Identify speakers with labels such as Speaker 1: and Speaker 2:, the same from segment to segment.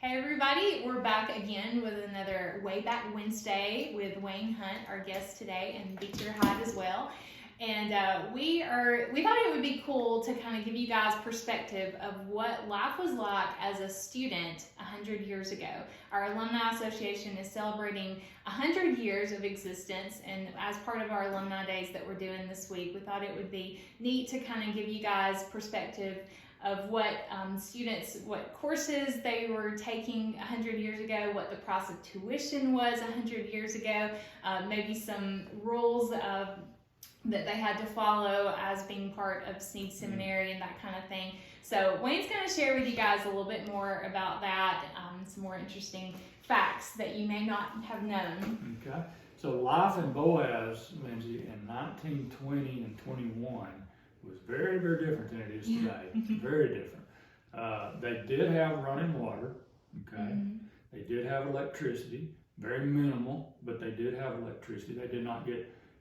Speaker 1: Hey everybody, we're back again with another Way Back Wednesday with Wayne Hunt, our guest today, and Beecher Hyde as well. And we thought it would be cool to kind of give you guys perspective of what life was like as a student 100 years ago. Our Alumni Association is celebrating 100 years of existence, and as part of our Alumni Days that we're doing this week, we thought it would be neat to kind of give you guys perspective of what students, what courses they were taking 100 years ago, what the price of tuition was 100 years ago, maybe some rules that they had to follow as being part of Snead Seminary and that kind of thing. So Wayne's going to share with you guys a little bit more about that, some more interesting facts that you may not have known.
Speaker 2: Okay, so life in Boaz, Lindsay, in 1920 and 21 was very, very different than it is today. Very different. They did have running water, okay? They did have electricity, very minimal, but they did have electricity. They did not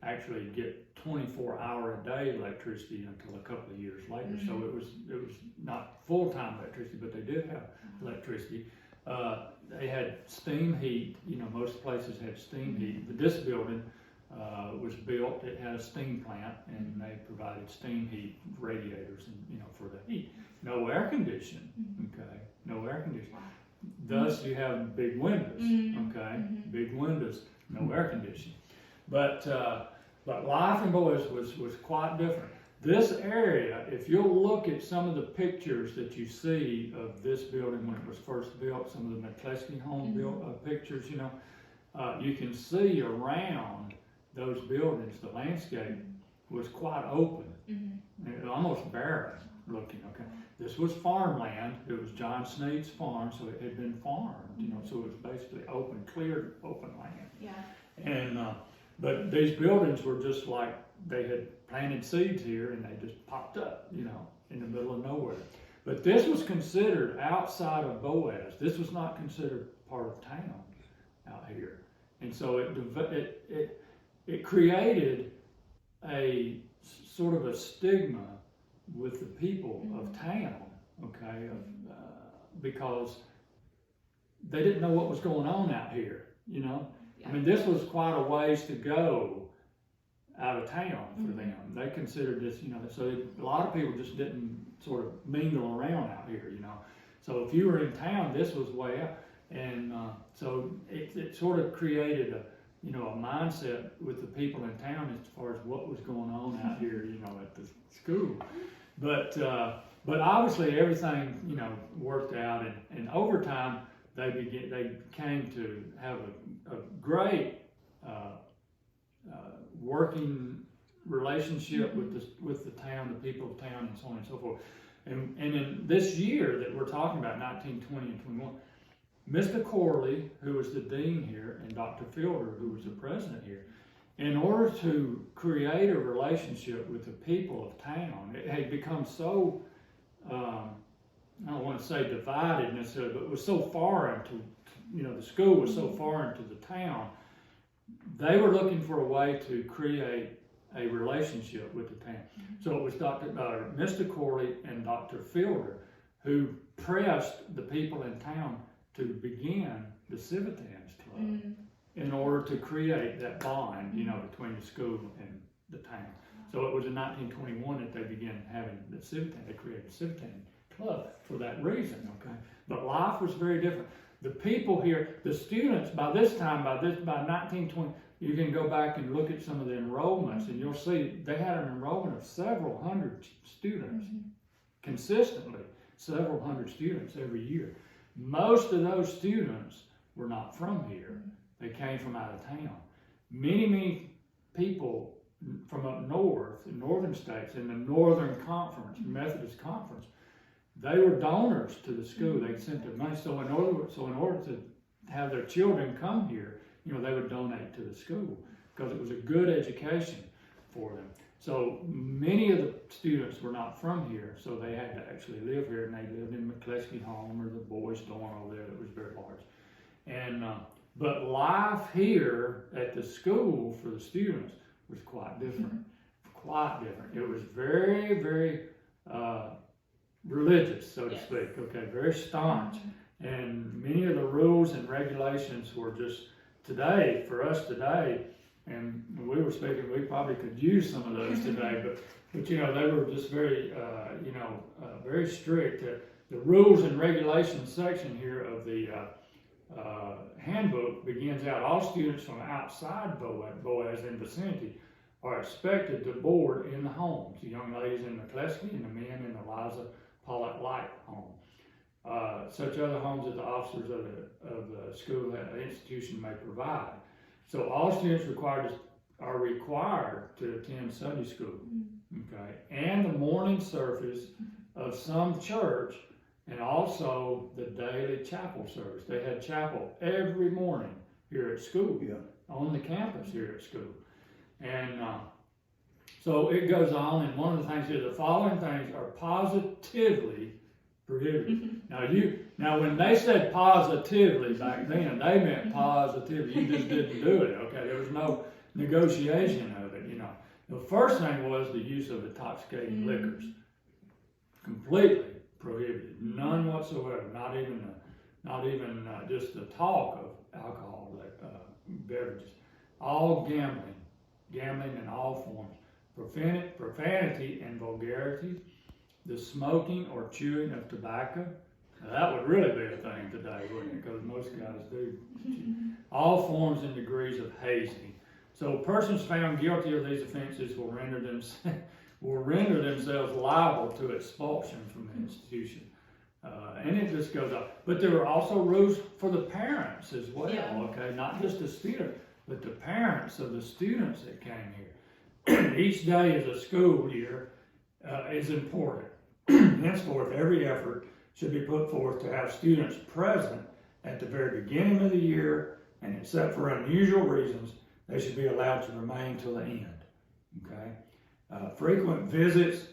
Speaker 2: actually get 24-hour-a-day electricity until a couple of years later. So it was not full-time electricity, but they did have electricity. They had steam heat. You know, most places had steam heat. But this building was built. It had a steam plant, and they provided steam heat radiators, and for the heat. No air conditioning. Okay, no air conditioning. Thus, you have big windows. Okay, big windows, no air conditioning. But life in Boaz was quite different. This area, if you'll look at some of the pictures that you see of this building when it was first built, some of the McCleskey home built pictures, you can see around those buildings, the landscape was quite open, almost barren looking. Okay, this was farmland. It was John Snead's farm, so it had been farmed. So it was basically open, cleared, open land.
Speaker 1: Yeah.
Speaker 2: And but these buildings were just like they had planted seeds here, and they just popped up, in the middle of nowhere. But this was considered outside of Boaz. This was not considered part of town out here, and so it created a sort of a stigma with the people of town, okay, because they didn't know what was going on out here, Yeah. I mean, this was quite a ways to go out of town for them. They considered this, so a lot of people just didn't sort of mingle around out here, So if you were in town, this was way out. And so it sort of created a mindset with the people in town as far as what was going on out here, at the school. But obviously everything, worked out, and over time they came to have a great working relationship with the town, the people of town, and so on and so forth. And in this year that we're talking about, 1920 and 21, Mr. Corley, who was the dean here, and Dr. Fielder, who was the president here, in order to create a relationship with the people of town, it had become so, I don't want to say divided necessarily, but it was so far into, the school was so far into the town, they were looking for a way to create a relationship with the town. So it was Mr. Corley and Dr. Fielder who pressed the people in town to begin the Civitans Club in order to create that bond, between the school and the town. So it was in 1921 that they began having the Civitan. They created the Civitan Club for that reason. Okay, but life was very different. The people here, the students, by 1920, you can go back and look at some of the enrollments, and you'll see they had an enrollment of several hundred students consistently, several hundred students every year. Most of those students were not from here. They came from out of town. Many people from up north, in northern states, in the Northern Conference, Methodist Conference, they were donors to the school. They sent their money. So in order to have their children come here, they would donate to the school because it was a good education for them. So many of the students were not from here, so they had to actually live here, and they lived in McCleskey home or the boys' dorm over there that was very large. And but life here at the school for the students was quite different. Quite different. It was very, very religious, so to speak. Okay, very staunch. And many of the rules and regulations were just today, for us today, and we were speaking, we probably could use some of those today, but you know, they were just very, very strict. The rules and regulations section here of the handbook begins out, all students from outside Boaz and vicinity are expected to board in the homes. The young ladies in the Kleski and the men in the Liza Pollock Light home. Such other homes that the officers of the school institution may provide. So all students are required to attend Sunday school, okay, and the morning service of some church, and also the daily chapel service. They had chapel every morning here at school, on the campus here at school. And so it goes on, and one of the things here, the following things are positively prohibited. Now when they said positively back then, they meant positively. You just didn't do it, okay? There was no negotiation of it, you know. The first thing was the use of intoxicating liquors. Completely prohibited. None whatsoever. Not even just the talk of alcohol, beverages. All gambling in all forms. Profanity and vulgarity. The smoking or chewing of tobacco. Now that would really be a thing today, wouldn't it? Because most guys do. All forms and degrees of hazing. So persons found guilty of these offenses will render themselves liable to expulsion from the institution. And it just goes up. But there were also rules for the parents as well, okay? Not just the student, but the parents of the students that came here. Each day of the school year is important. Henceforth, every effort should be put forth to have students present at the very beginning of the year, and except for unusual reasons, they should be allowed to remain till the end. Okay? Frequent visits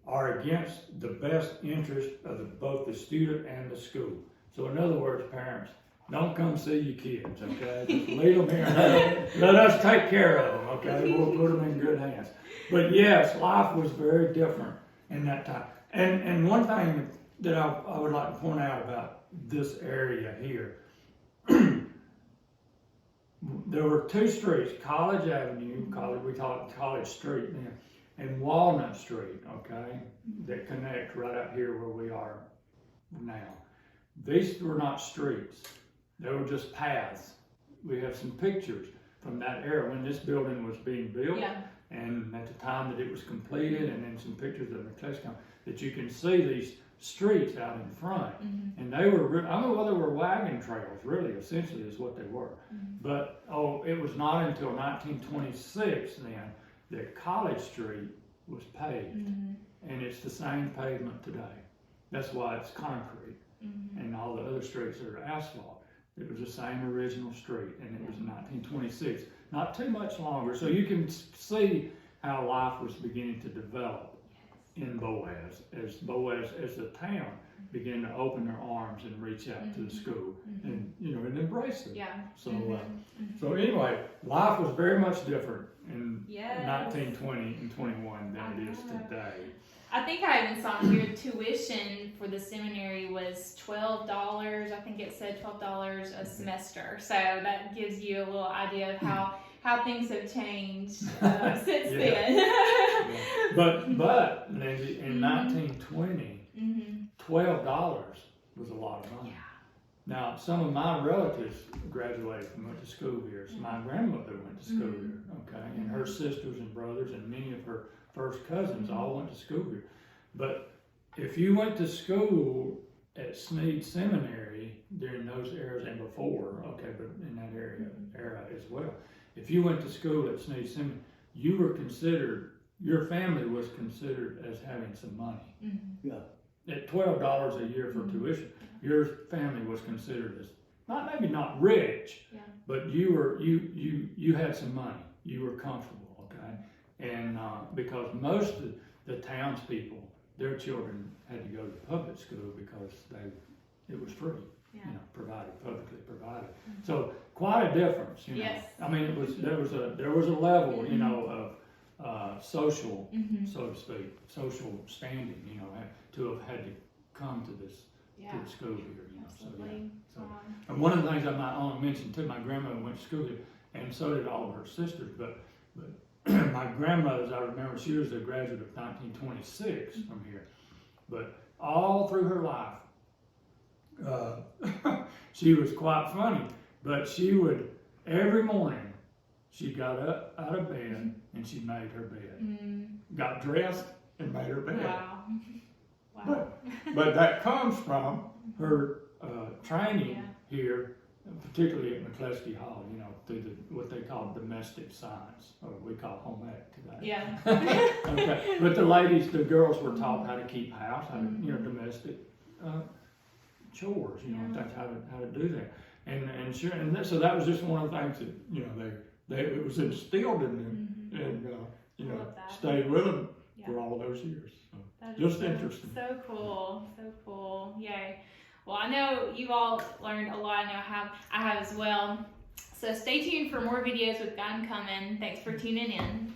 Speaker 2: are against the best interest of both the student and the school. So in other words, parents, don't come see your kids, okay? Just leave them here. Let us take care of them, okay? We'll put them in good hands. But yes, life was very different in that time. And one thing that I would like to point out about this area here, there were two streets, College Avenue, we call it College Street now, and Walnut Street, okay, that connect right out here where we are now. These were not streets. They were just paths. We have some pictures from that era when this building was being built, and at the time that it was completed, and then some pictures of the test camp, that you can see these streets out in front. And they were, I don't know whether they were wagon trails, really, essentially is what they were. But, it was not until 1926 then that College Street was paved. And it's the same pavement today. That's why it's concrete. And all the other streets are asphalt. It was the same original street, and it was in 1926. Not too much longer. So you can see how life was beginning to develop in Boaz, as the town began to open their arms and reach out to the school, and and embrace them. So anyway, life was very much different in 1920 and 21 than it is today.
Speaker 1: I think I even saw here tuition for the seminary was $12. I think it said $12 a semester. So that gives you a little idea of how things have changed since then.
Speaker 2: But Lindsay, in 1920, $12 was a lot of money. Now, some of my relatives graduated and went to school here. So my grandmother went to school here, okay, and her sisters and brothers and many of her first cousins all went to school here. But if you went to school at Snead Seminary during those eras and before, okay, but in that era as well, if you went to school at Snead Seminary, you were considered, your family was considered as having some money. At $12 a year for tuition, your family was considered as maybe not rich, but you had some money. You were comfortable, okay? And because most of the townspeople, their children had to go to public school because it was free, publicly provided. So quite a difference, I mean, there was a level, of social, so to speak, social standing, to have had to come to this
Speaker 1: Yeah.
Speaker 2: the school here. You know,
Speaker 1: Absolutely.
Speaker 2: So,
Speaker 1: Wow.
Speaker 2: and one of the things I might only mention too, my grandmother went to school here, and so did all of her sisters. But my grandmother's, I remember, she was a graduate of 1926 from here. But all through her life, she was quite funny. But she would, every morning, she got up out of bed and she made her bed. Got dressed and made her bed.
Speaker 1: Wow. Wow.
Speaker 2: But that comes from her training here, particularly at McCleskey Hall, you know, through what they call domestic science, or we call home ec today.
Speaker 1: Yeah.
Speaker 2: Okay. But the girls were taught how to keep house, how to, you know, domestic chores, you know, that's how to do that. And sure, so that was just one of the things that, you know, it was instilled in them, and you know, stayed with them for all those years. So just interesting.
Speaker 1: So cool, so cool. Yay. Well, I know you all learned a lot. I know I have as well. So stay tuned for more videos with God coming. Thanks for tuning in.